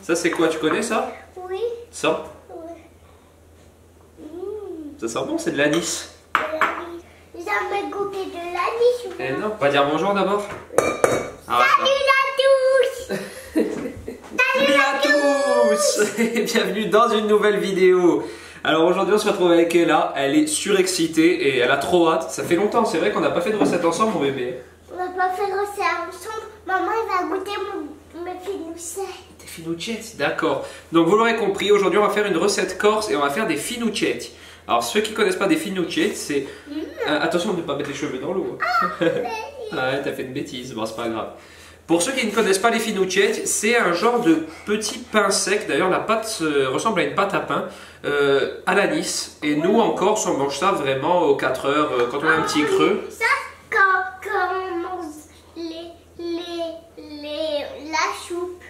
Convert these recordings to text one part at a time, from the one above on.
Ça c'est quoi, tu connais ça? Oui. Ça? Oui. Ça sent bon, c'est de l'anis. Jamais goûté de l'anis. Eh non, on va dire bonjour d'abord. Salut à tous. Salut à tous. Et bienvenue dans une nouvelle vidéo. Alors aujourd'hui on se retrouve avec Ella, elle est surexcitée et elle a trop hâte. Ça fait longtemps, c'est vrai qu'on n'a pas fait de recette ensemble mon bébé. On n'a pas fait de recette ensemble. Maman elle va goûter mes finouchettes. Des finouchettes, d'accord. Donc vous l'aurez compris, aujourd'hui on va faire une recette corse et on va faire des finouchettes. Alors ceux qui connaissent pas des finouchettes, c'est... attention de ne pas mettre les cheveux dans l'eau. Ah, t'as fait une bêtise, bon c'est pas grave. Pour ceux qui ne connaissent pas les finouchettes, c'est un genre de petit pain sec. D'ailleurs la pâte ressemble à une pâte à pain à l'anis. Et nous en Corse on mange ça vraiment aux 4 heures quand on a un petit creux. Ça quand on mange la soupe.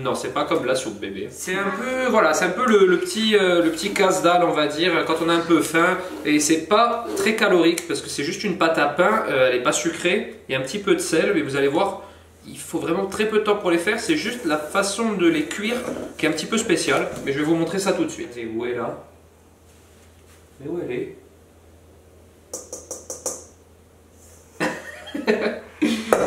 Non, c'est pas comme la soupe bébé. C'est un peu, voilà, c'est un peu le petit casse-dalle on va dire quand on a un peu faim. Et c'est pas très calorique parce que c'est juste une pâte à pain, elle est pas sucrée. Il y a un petit peu de sel mais vous allez voir, il faut vraiment très peu de temps pour les faire. C'est juste la façon de les cuire qui est un petit peu spéciale. Mais je vais vous montrer ça tout de suite. Et où est là? Mais où elle est?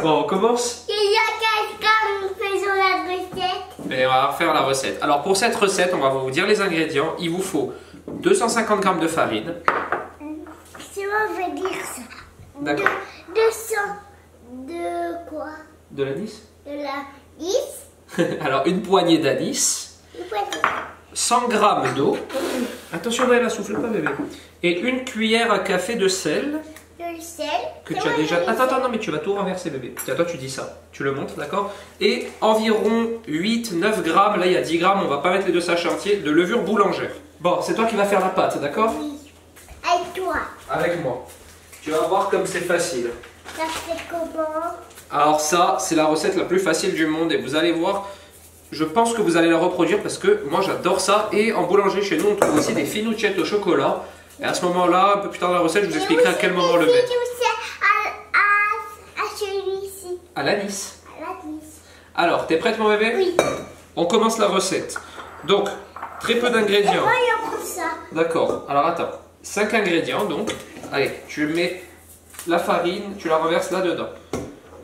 Bon, on commence. Il y a quelqu'un faisant la recette. Et on va refaire la recette. Alors pour cette recette, on va vous dire les ingrédients. Il vous faut 250 g de farine. C'est moi je vais dire ça. D'accord. 200 de quoi? De l'anis. De l'anis. Alors une poignée d'anis. 100 g d'eau. Attention, elle la souffle pas bébé. Et une cuillère à café de sel. De sel. Que tu as déjà... Attends, non mais tu vas tout renverser bébé. Tiens, toi tu dis ça. Tu le montres, d'accord? Et environ 8-9 grammes, là il y a 10 grammes, on va pas mettre les deux sachets entiers, de levure boulangère. Bon, c'est toi qui vas faire la pâte, d'accord? Oui. Avec toi. Avec moi. Tu vas voir comme c'est facile. Ça fait comment? Alors ça, c'est la recette la plus facile du monde et vous allez voir, je pense que vous allez la reproduire parce que moi j'adore ça. Et en boulangerie chez nous, on trouve aussi des finouchettes au chocolat. Et à ce moment-là, un peu plus tard dans la recette, je vous expliquerai à quel moment le mettre. À celui-ci. À l'anis. À l'anis. Alors, t'es prête mon bébé? Oui. On commence la recette. Donc, très peu Et d'ingrédients. moi, il prend ça. D'accord, alors attends. 5 ingrédients donc. Allez, tu mets la farine, tu la renverses là-dedans.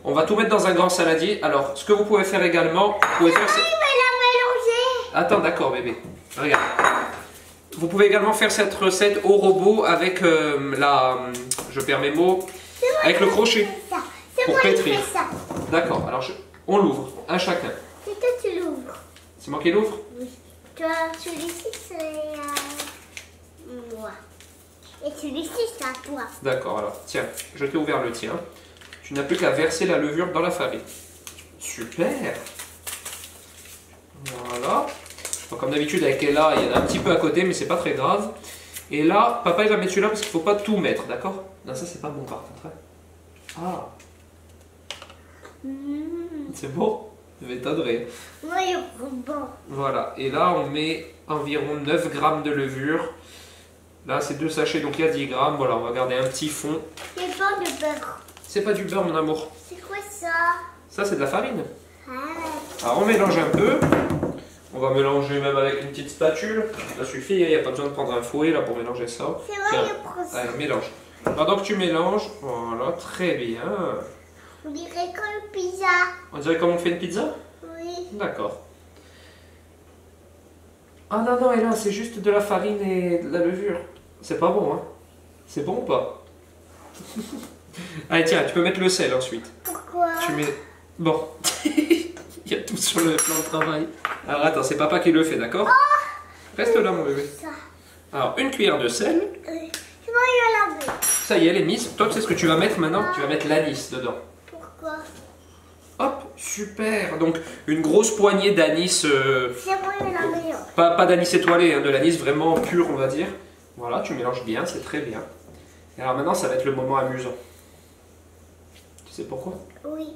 On va tout mettre dans un grand saladier. Alors, ce que vous pouvez faire également, vous pouvez faire... Il va la mélanger. Attends, d'accord bébé. Regarde. Vous pouvez également faire cette recette au robot avec je perds mes mots, avec le crochet C'est pour moi qui pétrir. fais ça. D'accord, alors on l'ouvre, un chacun. C'est toi qui l'ouvres. C'est moi qui l'ouvre? Oui. Toi, celui-ci, c'est moi. Et celui-ci, c'est à toi. D'accord, alors tiens, je t'ai ouvert le tien. Tu n'as plus qu'à verser la levure dans la farine. Super. Voilà. Comme d'habitude avec Ella, il y en a un petit peu à côté, mais c'est pas très grave. Et là, papa il va mettre celui-là parce qu'il faut pas tout mettre, d'accord? Non, ça c'est pas bon par contre. Ah, c'est bon? Je m'étonnerais. Moi, il est bon. Voilà, et là on met environ 9 grammes de levure. Là c'est 2 sachets, donc il y a 10 grammes. Voilà, on va garder un petit fond. C'est pas de beurre. C'est pas du beurre mon amour. C'est quoi ça? Ça c'est de la farine. Ah. Alors on mélange un peu. On va mélanger même avec une petite spatule. Ça suffit, il n'y a pas besoin de prendre un fouet là pour mélanger ça. C'est moi qui prends ça. Allez, mélange. Pendant que tu mélanges, voilà, très bien. On dirait comme une pizza. On dirait comme on fait une pizza? Oui. D'accord. Ah non, non, et là, c'est juste de la farine et de la levure. C'est pas bon, hein? C'est bon ou pas? Allez, tiens, tu peux mettre le sel ensuite. Pourquoi? Tu mets... Bon. Il y a tout sur le plan de travail. Alors attends, c'est papa qui le fait, d'accord? Reste là, mon bébé. Ça. Alors, une cuillère de sel. C'est moi qui vais laver. Ça y est, elle est mise. Toi, tu sais ce que tu vas mettre maintenant? Tu vas mettre l'anis dedans. Pourquoi? Hop, super. Donc, une grosse poignée d'anis. C'est moi qui vais laver. Pas d'anis étoilé, hein, de l'anis vraiment pur, on va dire. Voilà, tu mélanges bien, c'est très bien. Et alors maintenant, ça va être le moment amusant. Tu sais pourquoi? Oui.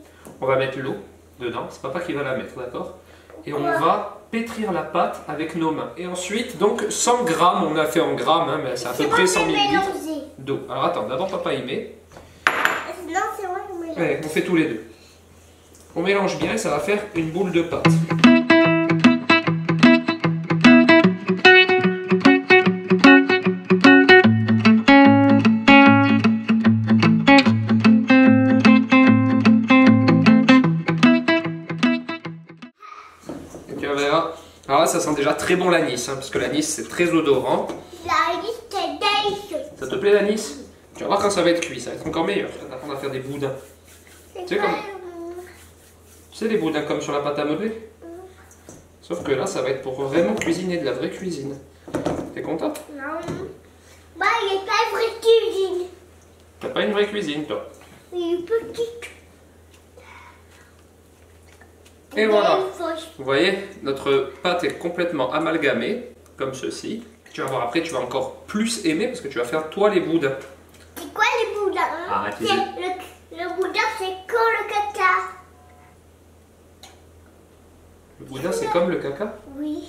On va mettre l'eau dedans. C'est papa qui va la mettre, d'accord? Et on va pétrir la pâte avec nos mains. Et ensuite, donc 100 grammes, on a fait en grammes, hein, mais c'est à peu près 100 millilitres d'eau. Alors attends, d'abord papa y met. Non, c'est moi qui mélange. Allez, on fait tous les deux. On mélange bien et ça va faire une boule de pâte. Et tu verras. Alors là, ça sent déjà très bon l'anis, hein, parce que l'anis c'est très odorant. L'anis, c'est délicieux. Ça te plaît l'anis? Tu vas voir quand ça va être cuit, ça va être encore meilleur. Tu vas apprendre à faire des boudins. Tu sais, tu sais les boudins comme sur la pâte à modeler? Sauf que là, ça va être pour vraiment cuisiner de la vraie cuisine. T'es content? Non. Moi, il n'est pas vraie cuisine. T'as pas une vraie cuisine, toi? Il est petite. Et voilà. Vous voyez, notre pâte est complètement amalgamée, comme ceci. Tu vas voir après, tu vas encore plus aimer parce que tu vas faire toi les boudins. C'est quoi les boudins? Ah, le boudin, c'est comme le caca. Le boudin, c'est comme le caca? Oui.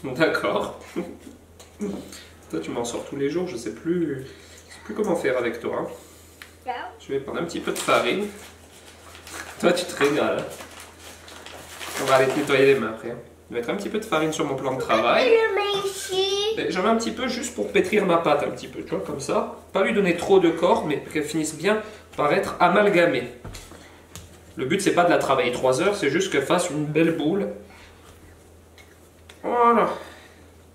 D'accord. Toi, tu m'en sors tous les jours, je sais plus comment faire avec toi. Hein. Je vais prendre un petit peu de farine. Toi, tu te régales. On va aller te nettoyer les mains après. Je vais mettre un petit peu de farine sur mon plan de travail. Je le mets ici. J'en mets un petit peu juste pour pétrir ma pâte un petit peu, tu vois, comme ça. Pas lui donner trop de corps, mais qu'elle finisse bien par être amalgamée. Le but, c'est pas de la travailler 3 heures, c'est juste qu'elle fasse une belle boule. Voilà.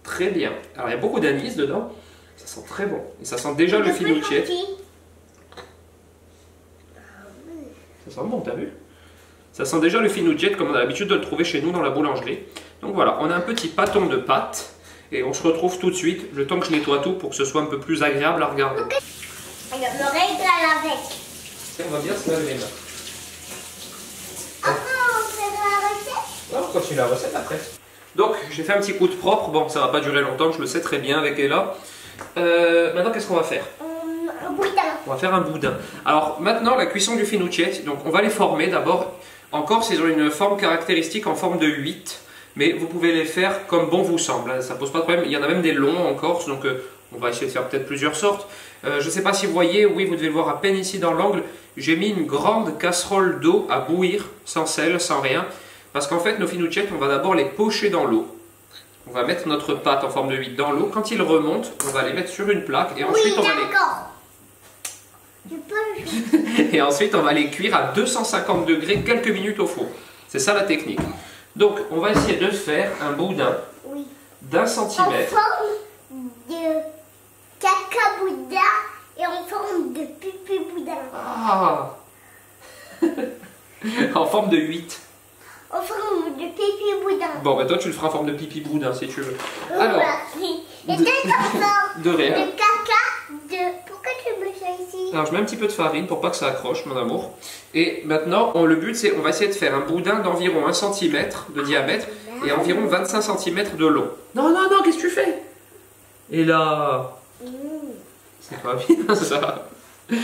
Très bien. Alors, il y a beaucoup d'anis dedans. Ça sent très bon. Et ça sent déjà le finucciette. Ça sent bon, t'as vu? Ça sent déjà le finucciette comme on a l'habitude de le trouver chez nous dans la boulangerie. Donc voilà, on a un petit pâton de pâte. Et on se retrouve tout de suite, le temps que je nettoie tout pour que ce soit un peu plus agréable à regarder. Okay. Je me régale avec. On va bien se laver les mains. Après, on fait la recette? On continue la recette après. Donc, j'ai fait un petit coup de propre. Bon, ça va pas durer longtemps, je le sais très bien avec Ella. Maintenant, qu'est-ce qu'on va faire? Un boudin. On va faire un boudin. Alors, maintenant, la cuisson du finucciette. Donc, on va les former d'abord. En Corse, ils ont une forme caractéristique en forme de 8. Mais vous pouvez les faire comme bon vous semble. Ça pose pas de problème. Il y en a même des longs en Corse. Donc, on va essayer de faire peut-être plusieurs sortes. Je ne sais pas si vous voyez. Oui, vous devez le voir à peine ici dans l'angle. J'ai mis une grande casserole d'eau à bouillir, sans sel, sans rien. Parce qu'en fait, nos finuccettes, on va d'abord les pocher dans l'eau. On va mettre notre pâte en forme de 8 dans l'eau. Quand ils remontent, on va les mettre sur une plaque. Et ensuite, on va les... et ensuite, on va les cuire à 250 degrés quelques minutes au four. C'est ça la technique. Donc, on va essayer de faire un boudin d'1 centimètre. En forme de caca boudin et en forme de pipi boudin. Ah. En forme de 8. En forme de pipi boudin. Bon, bah toi, tu le feras en forme de pipi boudin si tu veux. Alors, de rien. De caca de... Pourquoi tu mets ça ici? Alors, je mets un petit peu de farine pour pas que ça accroche, mon amour. Et maintenant, le but, c'est on va essayer de faire un boudin d'environ 1 cm de diamètre et environ 25 cm de long. Non, non, non, qu'est-ce que tu fais? Et là... C'est pas bien, ça. Tu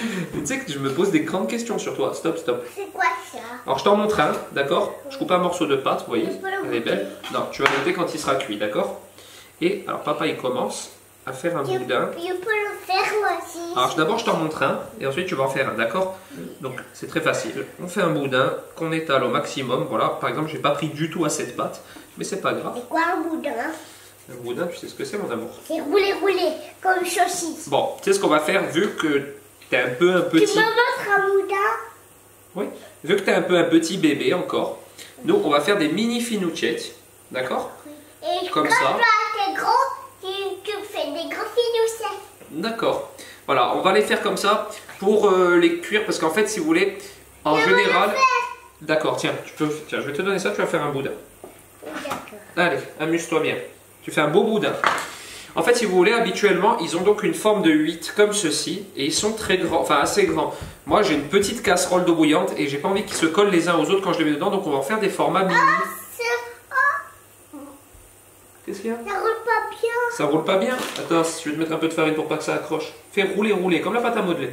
sais que je me pose des grandes questions sur toi. Stop, stop. C'est quoi ça? Alors, je t'en montre un, d'accord? Je coupe un morceau de pâte, vous voyez? Elle est belle. Non, tu vas noter quand il sera cuit, d'accord? Et, alors, papa, il commence à faire un boudin. Je peux le faire moi aussi. Alors d'abord je t'en montre un et ensuite tu vas en faire un, d'accord? Donc c'est très facile. On fait un boudin qu'on étale au maximum. Voilà, par exemple j'ai pas pris du tout assez de pâte, mais c'est pas grave. C'est quoi un boudin? Un boudin, tu sais ce que c'est mon amour? C'est roulé comme saucisse. Bon, tu sais ce qu'on va faire vu que t'es un peu un petit... Tu me montres un boudin? Oui, vu que t'es un peu un petit bébé encore, nous on va faire des mini finuccetti, d'accord? Et comme quand ça. T'es gros, tu fais des gros finuccetti. D'accord. Voilà, on va les faire comme ça pour les cuire parce qu'en fait, si vous voulez, en général... D'accord, tiens, tiens, je vais te donner ça, tu vas faire un boudin. D'accord. Allez, amuse-toi bien. Tu fais un beau boudin. En fait, si vous voulez, habituellement, ils ont donc une forme de 8 comme ceci et ils sont très grands, enfin assez grands. Moi, j'ai une petite casserole d'eau bouillante et j'ai pas envie qu'ils se collent les uns aux autres quand je les mets dedans, donc on va en faire des formats mini. Qu'est-ce qu'il y a? Ça roule pas bien. Ça roule pas bien? Attends, je vais te mettre un peu de farine pour pas que ça accroche. Fais rouler, comme la pâte à modeler.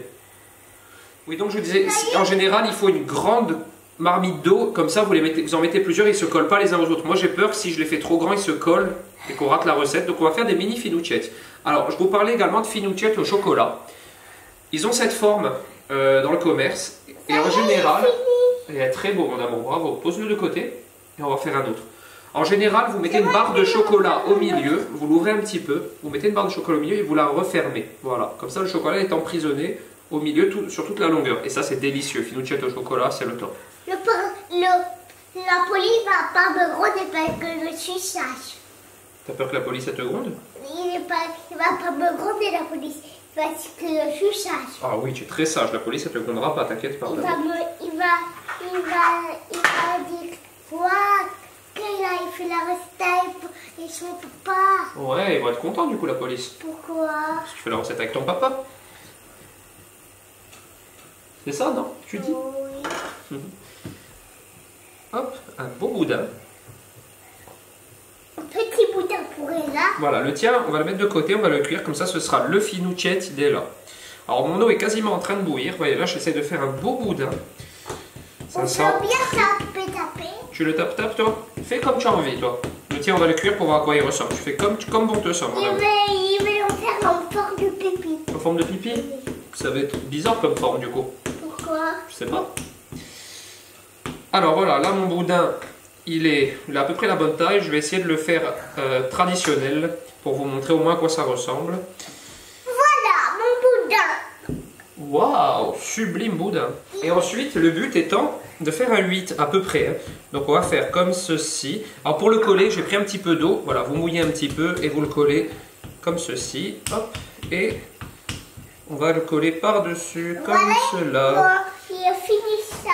Oui, donc je disais, en général, il faut une grande marmite d'eau, comme ça vous en mettez plusieurs, ils se collent pas les uns aux autres. Moi j'ai peur que si je les fais trop grands, ils se collent et qu'on rate la recette. Donc on va faire des mini finuccetti. Alors je vous parlais également de finuccetti au chocolat. Ils ont cette forme dans le commerce et en général... Il est très beau, mon amour. Bravo. Pose-le de côté et on va faire un autre. En général, vous mettez une barre de chocolat au milieu, vous l'ouvrez un petit peu, vous mettez une barre de chocolat au milieu et vous la refermez. Voilà, comme ça le chocolat est emprisonné au milieu sur toute la longueur. Et ça c'est délicieux, Finucette au chocolat, c'est le top. La police va pas me gronder parce que je suis sage. T'as peur que la police elle te gronde? Il va pas me gronder la police parce que je suis sage. Ah oui, tu es très sage, la police elle te grondera pas, t'inquiète pas. Il va dire quoi? Qu'il a fait la recette et son papa. Ouais, ils vont être contents du coup la police. Pourquoi? Parce que tu fais la recette avec ton papa. C'est ça, non? Tu dis? Oui. Hop, un beau boudin. Un petit boudin pour là. Voilà, le tien, on va le mettre de côté, on va le cuire, comme ça ce sera le Finucette dès là. Alors mon eau est quasiment en train de bouillir. Vous voyez là, j'essaie de faire un beau boudin. On peut bien taper. Tu le tapes toi? Fais comme tu as envie toi. Le tien on va le cuire pour voir à quoi il ressemble. Tu fais comme bon te semble. Il va en faire en forme de pipi. En forme de pipi? Ça va être bizarre comme forme du coup. Pourquoi? Je sais pas. Alors voilà, là mon boudin, il a à peu près la bonne taille. Je vais essayer de le faire traditionnel pour vous montrer au moins à quoi ça ressemble. Voilà mon boudin. Waouh, sublime boudin. Et ensuite, le but étant de faire un 8 à peu près. Hein. Donc on va faire comme ceci. Alors pour le coller, j'ai pris un petit peu d'eau. Voilà, vous mouillez un petit peu et vous le collez comme ceci. Hop, et on va le coller par-dessus comme cela. J'ai fini ça.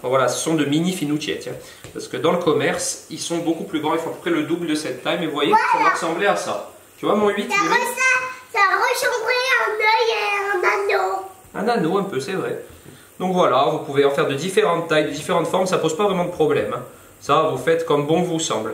Bon, voilà, ce sont de mini Finucette. Hein, parce que dans le commerce, ils sont beaucoup plus grands. Ils font à peu près le double de cette taille. Mais vous voyez, ça va ressembler à ça. Tu vois mon 8 Ça ressemblerait à un œil et un anneau. Un anneau un peu, c'est vrai. Donc voilà, vous pouvez en faire de différentes tailles, de différentes formes, ça pose pas vraiment de problème. Hein. Ça, vous faites comme bon vous semble.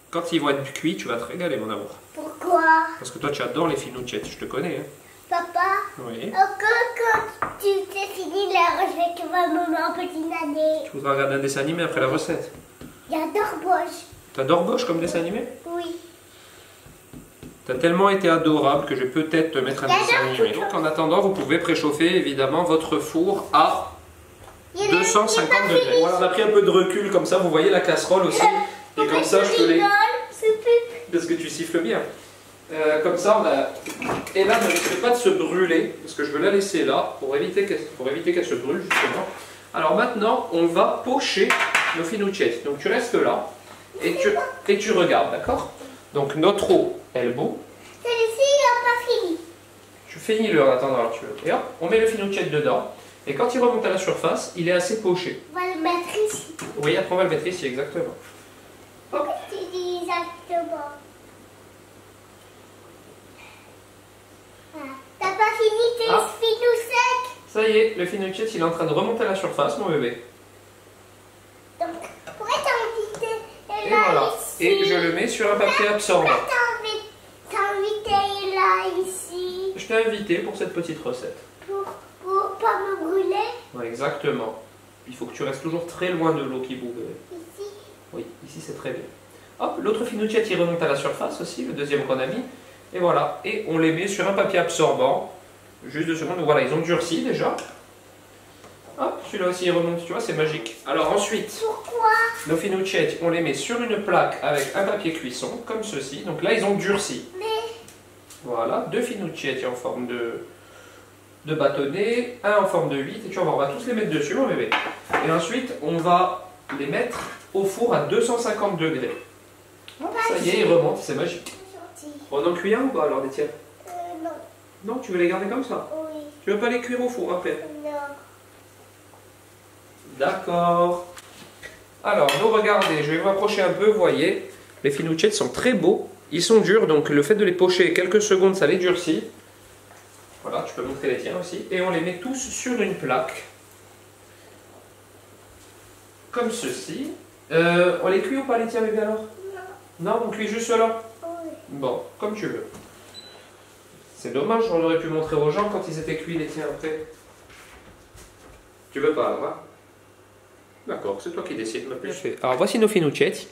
Quand ils vont être cuits, tu vas te régaler, mon amour. Pourquoi? Parce que toi, tu adores les Finucette, je te connais. Hein. Papa, Oui. quand tu t'es fini la recette, tu vas me mettre un petit nané. Tu voudras regarder un dessin animé après la recette. J'adore Bosch. T'adores Bosch comme dessin animé? Oui. T'as tellement été adorable que je vais peut-être te mettre un dessin animé. Donc en attendant, vous pouvez préchauffer évidemment votre four à 250 degrés. Voilà, on a pris un peu de recul comme ça, vous voyez la casserole aussi. Et comme ça, je te l'ai... Parce que tu siffles bien. Comme ça, on a... Et là, ne risque pas de se brûler, parce que je veux la laisser là, pour éviter qu'elle se brûle, justement. Alors maintenant, on va pocher nos Finucette. Donc tu restes là, et tu regardes, d'accord? Donc notre eau, elle bout. Celui-ci, il n'a pas fini. Tu finis-le en attendant, alors tu veux. Et hop, on met le Finucette dedans. Et quand il remonte à la surface, il est assez poché. On va le mettre ici. Oui, après on va le mettre ici, exactement. Hop. Tu dis exactement. T'as pas fini tes Finucette? Ça y est, le Finucette, il est en train de remonter à la surface, mon bébé. Donc, pourquoi t'as invité Et là voilà. ici? Et je le mets sur un papier absorbant. Pourquoi t'as invité là ici? Je t'ai invité pour cette petite recette. Pour pas me brûler? Ouais, exactement. Il faut que tu restes toujours très loin de l'eau qui bout, bébé. Ici? Oui, ici c'est très bien. Hop, l'autre Finucette, il remonte à la surface aussi, le deuxième qu'on a mis. Et voilà, et on les met sur un papier absorbant. Juste 2 secondes, voilà, ils ont durci déjà. Hop, celui-là aussi il remonte, tu vois, c'est magique. Alors ensuite, Pourquoi? nos Finucette, on les met sur une plaque avec un papier cuisson, comme ceci. Donc là, ils ont durci. Mais Voilà, 2 Finucette en forme de bâtonnet, un en forme de 8, et tu vois, on va tous les mettre dessus, mon bébé. Et ensuite, on va les mettre au four à 250 degrés. Hop, ça y est, ils remontent, c'est magique. On en cuit un ou pas alors les tiens? non. Non, tu veux les garder comme ça? Oui. Tu veux pas les cuire au four après? Non. D'accord. Alors, nous regardez, je vais vous approcher un peu, vous voyez, les Finucette sont très beaux. Ils sont durs, donc le fait de les pocher quelques secondes, ça les durcit. Voilà, tu peux montrer les tiens aussi. Et on les met tous sur une plaque. Comme ceci. On les cuit ou pas les tiens, bébé alors? Non. Non, on cuit juste cela? Oui. Bon, comme tu veux. C'est dommage, on aurait pu montrer aux gens quand ils étaient cuits les tiens après. Tu veux pas, alors, hein? D'accord, c'est toi qui décides. Alors voici nos Finucette,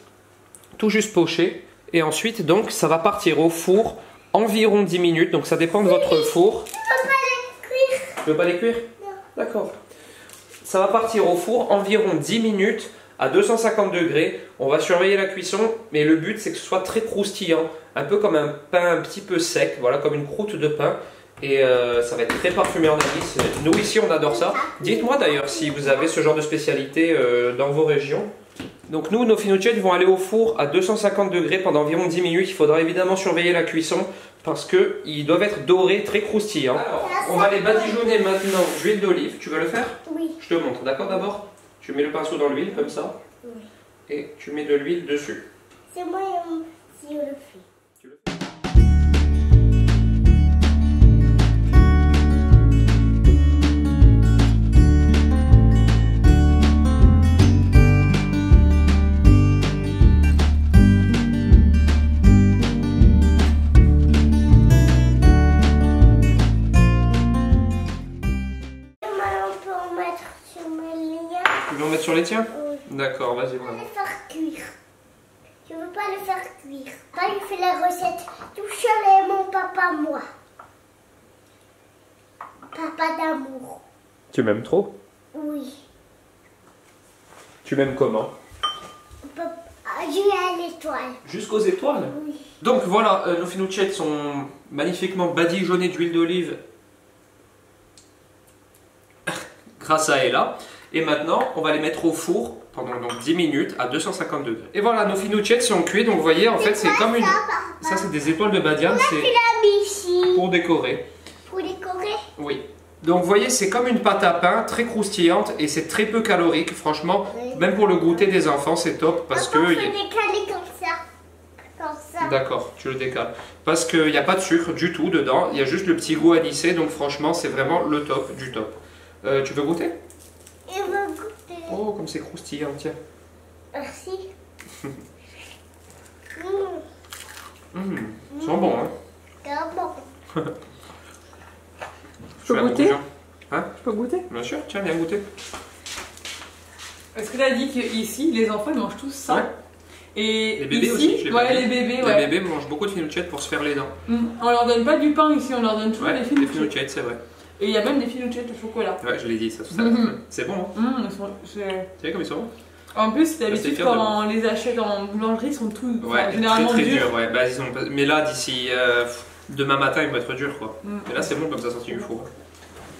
tout juste pochés. Et ensuite, donc, ça va partir au four environ 10 minutes. Donc ça dépend de votre four. Tu peux pas les cuire? Tu veux pas les cuire? Non. D'accord. Ça va partir au four environ 10 minutes à 250 degrés. On va surveiller la cuisson, mais le but c'est que ce soit très croustillant, un peu comme un pain un petit peu sec, voilà, comme une croûte de pain. Et ça va être très parfumé en anis. Nous ici on adore ça. Dites-moi d'ailleurs si vous avez ce genre de spécialité dans vos régions. Donc nous, nos finuccetti vont aller au four à 250 degrés pendant environ 10 minutes. Il faudra évidemment surveiller la cuisson parce qu'ils doivent être dorés, très croustillants. Alors, on va les badigeonner maintenant d'huile d'olive. Tu veux le faire? Oui. Je te montre, d'accord d'abord? Tu mets le pinceau dans l'huile comme ça. Oui. Et tu mets de l'huile dessus. C'est moi qui le fais. Tu le fais. Tu veux en mettre sur les tiens? Oui. D'accord, vas-y. Je veux pas le faire cuire. Je veux pas le faire cuire. Papa, il fait la recette tout seul et mon papa, moi. Papa d'amour. Tu m'aimes trop? Oui. Tu m'aimes comment? Papa, je vais à l'étoile. Jusqu'aux étoiles? Oui. Donc voilà, nos finuccetti sont magnifiquement badigeonnés d'huile d'olive grâce à Ella. Et maintenant, on va les mettre au four pendant donc 10 minutes à 250 degrés. Et voilà, nos finuccetti sont cuits. Donc vous voyez, en fait, c'est comme une... Ça, c'est des étoiles de badiane. C'est ici. pour décorer. Pour décorer? Oui. Donc vous voyez, c'est comme une pâte à pain, très croustillante et c'est très peu calorique. Franchement, même pour le goûter des enfants, c'est top parce que... On peut décaler comme ça. Comme ça. D'accord, tu le décales. Parce qu'il n'y a pas de sucre du tout dedans. Il y a juste le petit goût anisé. Donc franchement, c'est vraiment le top du top. Tu veux goûter? Je veux goûter. Oh, comme c'est croustillant, tiens. Merci. Ils sont bons, hein. C'est bon. Je peux goûter? Hein? Je peux goûter? Bien sûr, tiens, viens goûter. Est-ce que tu as dit qu'ici, les enfants ils mangent tous ça? Ouais. Et Les bébés ici, aussi, je l'ai pas ouais, dit. les bébés, ouais. Les bébés mangent beaucoup de finuccetti pour se faire les dents. On leur donne pas du pain ici, on leur donne toujours Ouais, des des finuccetti. finuccetti, c'est vrai. Et il y a même des finuccetti au chocolat. Ouais, je l'ai dit ça tout à l'heure. C'est bon, hein? Tu sais comme ils sont bons? En plus, c'est d'habitude, fier quand de on les achète en boulangerie, ils sont tous Ouais, généralement très durs. durs. Ouais. Bah, mais là, d'ici demain matin, ils vont être durs, quoi. Et là, c'est bon comme ça sorti du four.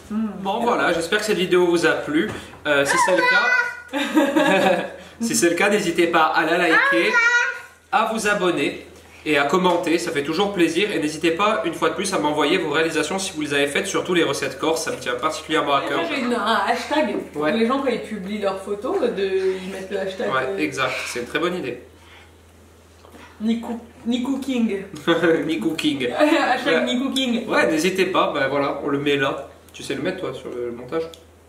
Bon, voilà, j'espère que cette vidéo vous a plu. Si c'est le cas, si c'est le cas, n'hésitez pas à la liker, à vous abonner et à commenter, ça fait toujours plaisir. Et n'hésitez pas, une fois de plus, à m'envoyer vos réalisations si vous les avez faites, surtout les recettes corse, ça me tient particulièrement à cœur. Moi, j'ai un hashtag pour Ouais. les gens quand ils publient leurs photos, ils mettent le hashtag Ouais, exact, c'est une très bonne idée. ni cooking. Ni cooking. Hashtag Ouais. ni cooking. Ouais, n'hésitez pas, ben voilà, on le met là. Tu sais le mettre toi sur le montage?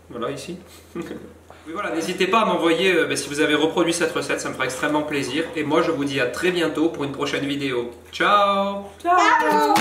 Voilà, ici. Oui, voilà, n'hésitez pas à m'envoyer si vous avez reproduit cette recette, ça me fera extrêmement plaisir. Et moi, je vous dis à très bientôt pour une prochaine vidéo. Ciao! Ciao.